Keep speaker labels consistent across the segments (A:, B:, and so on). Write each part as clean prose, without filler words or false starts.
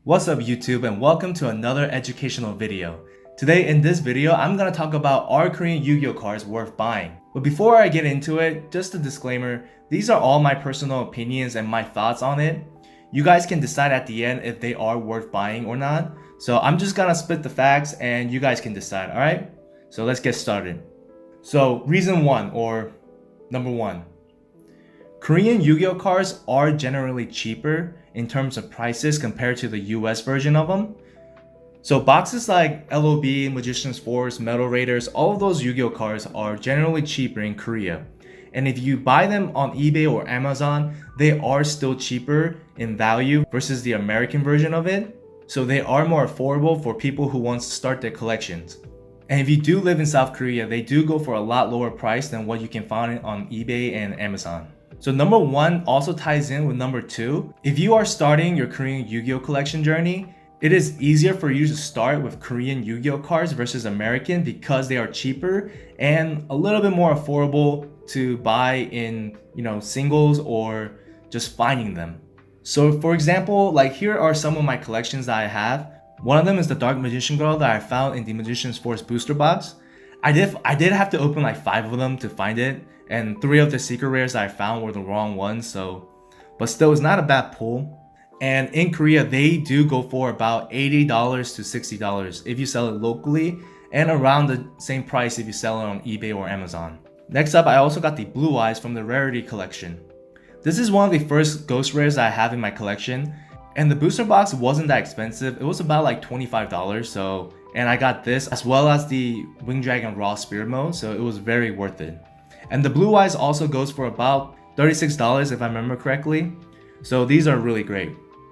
A: What's up YouTube, and welcome to another educational video. Today in this video, I'm gonna talk about are Korean Yu-Gi-Oh cards worth buying. But before I get into it, just a disclaimer, these are all my personal opinions and my thoughts on it. You guys can decide at the end if they are worth buying or not. So I'm just gonna spit the facts and you guys can decide, alright? So let's get started. So reason one, or number one. Korean Yu-Gi-Oh cards are generally cheaper in terms of prices compared to the US version of them. So boxes like LOB, Magician's Force, Metal Raiders, all of those Yu-Gi-Oh cards are generally cheaper in Korea. And if you buy them on eBay or Amazon, they are still cheaper in value versus the American version of it. So they are more affordable for people who want to start their collections. And if you do live in South Korea, they do go for a lot lower price than what you can find on eBay and Amazon. So number one also ties in with number two. If you are starting your Korean Yu-Gi-Oh collection journey, it is easier for you to start with Korean Yu-Gi-Oh cards versus American because they are cheaper and a little bit more affordable to buy in, singles or just finding them. So for example, like here are some of my collections that I have. One of them is the Dark Magician Girl that I found in the Magician's Force booster box. I did have to open like 5 of them to find it, and 3 of the secret rares that I found were the wrong ones, but still it's not a bad pull. And in Korea, they do go for about $80 to $60 if you sell it locally, and around the same price if you sell it on eBay or Amazon. Next up, I also got the Blue Eyes from the Rarity collection. This is one of the first ghost rares that I have in my collection, and the booster box wasn't that expensive. It was about like $25, and I got this as well as the Wing Dragon Raw Spirit mode, so it was very worth it. And the Blue Eyes also goes for about $36 if I remember correctly, so these are really great.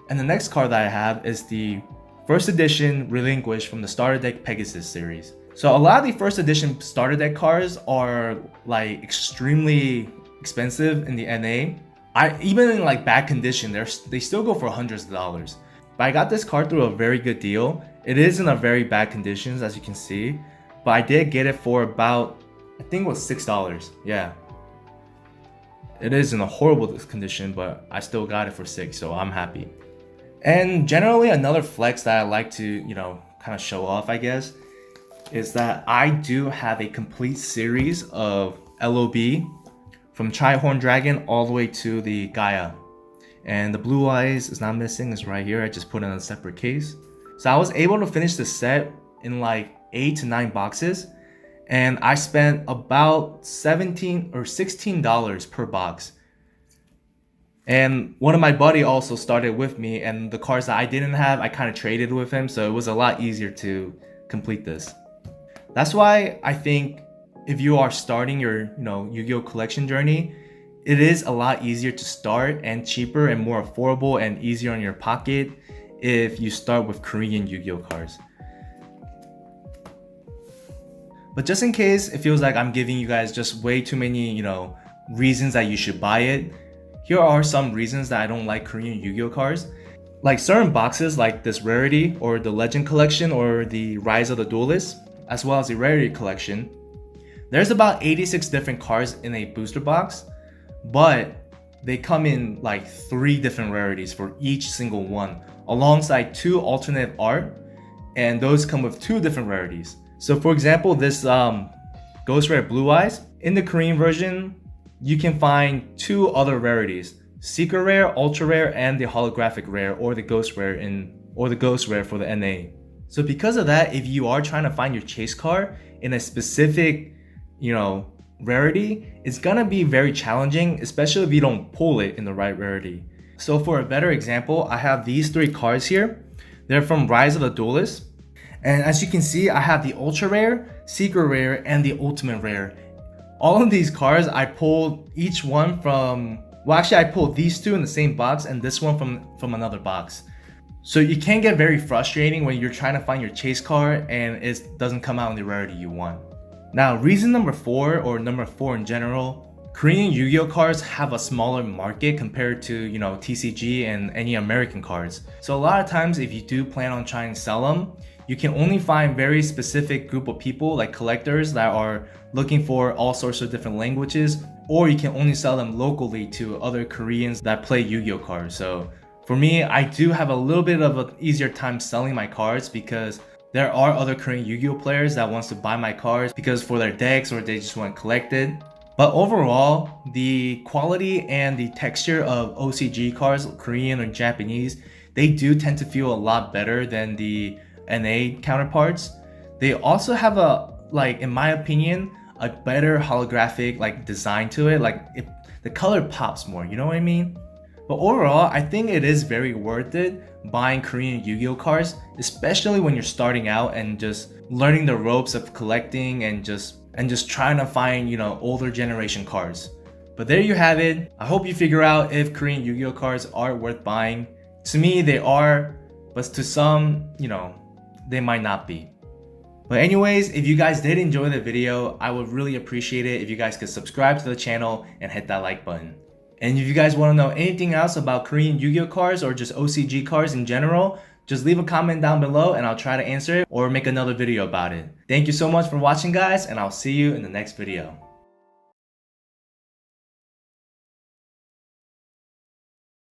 A: And the next card that I have is the first edition Relinquish from the Starter Deck Pegasus series. So a lot of the first edition starter deck cards are like extremely expensive in the NA. Even in like bad condition, they still go for hundreds of dollars. But I got this card through a very good deal. It is in a very bad conditions, as you can see, but I did get it for about, I think it was $6. Yeah, it is in a horrible condition, but I still got it for $6, so I'm happy. And generally, another flex that I like to, kind of show off, I guess, is that I do have a complete series of LOB from Tri-Horn Dragon all the way to the Gaia. And the Blue Eyes is not missing, it's right here. I just put it in a separate case. So I was able to finish the set in like 8 to 9 boxes. And I spent about $17 or $16 per box. And one of my buddy also started with me, and the cards that I didn't have, I kind of traded with him. So it was a lot easier to complete this. That's why I think if you are starting your Yu-Gi-Oh collection journey, it is a lot easier to start and cheaper and more affordable and easier on your pocket if you start with Korean Yu-Gi-Oh cards. But just in case it feels like I'm giving you guys just way too many, reasons that you should buy it, here are some reasons that I don't like Korean Yu-Gi-Oh cards. Like certain boxes like this Rarity or the Legend collection or the Rise of the Duelist, as well as the Rarity collection, there's about 86 different cards in a booster box, but they come in like 3 different rarities for each single one, alongside 2 alternate art, and those come with 2 different rarities. So for example, this Ghost Rare Blue Eyes, in the Korean version, you can find 2 other rarities, Secret Rare, Ultra Rare, and the Holographic Rare, or the Ghost Rare for the NA. So because of that, if you are trying to find your chase card in a specific rarity, it's gonna be very challenging, especially if you don't pull it in the right rarity. So for a better example, I have these 3 cards here. They're from Rise of the Duelist. And as you can see, I have the Ultra Rare, Secret Rare, and the Ultimate Rare. All of these cards, I pulled each one from, I pulled these 2 in the same box and this one from another box. So you can get very frustrating when you're trying to find your chase card and it doesn't come out in the rarity you want. Now, reason number 4, or number 4 in general, Korean Yu-Gi-Oh cards have a smaller market compared to, TCG and any American cards. So a lot of times if you do plan on trying to sell them, you can only find very specific group of people like collectors that are looking for all sorts of different languages, or you can only sell them locally to other Koreans that play Yu-Gi-Oh cards. So For me, I do have a little bit of an easier time selling my cards because there are other Korean Yu-Gi-Oh players that wants to buy my cards because for their decks or they just want collected. But overall, the quality and the texture of OCG cards, Korean or Japanese, they do tend to feel a lot better than the NA counterparts. They also have a, like, in my opinion, a better holographic like design to it. Like the color pops more, you know what I mean? But overall, I think it is very worth it buying Korean Yu-Gi-Oh cards, especially when you're starting out and just learning the ropes of collecting and just trying to find, you know, older generation cards. But there you have it. I hope you figure out if Korean Yu-Gi-Oh cards are worth buying. To me, they are, but to some, you know, they might not be. But anyways, if you guys did enjoy the video, I would really appreciate it if you guys could subscribe to the channel and hit that like button. And if you guys want to know anything else about Korean Yu-Gi-Oh cards or just OCG cards in general, just leave a comment down below and I'll try to answer it or make another video about it. Thank you so much for watching, guys, and I'll see you in the next video.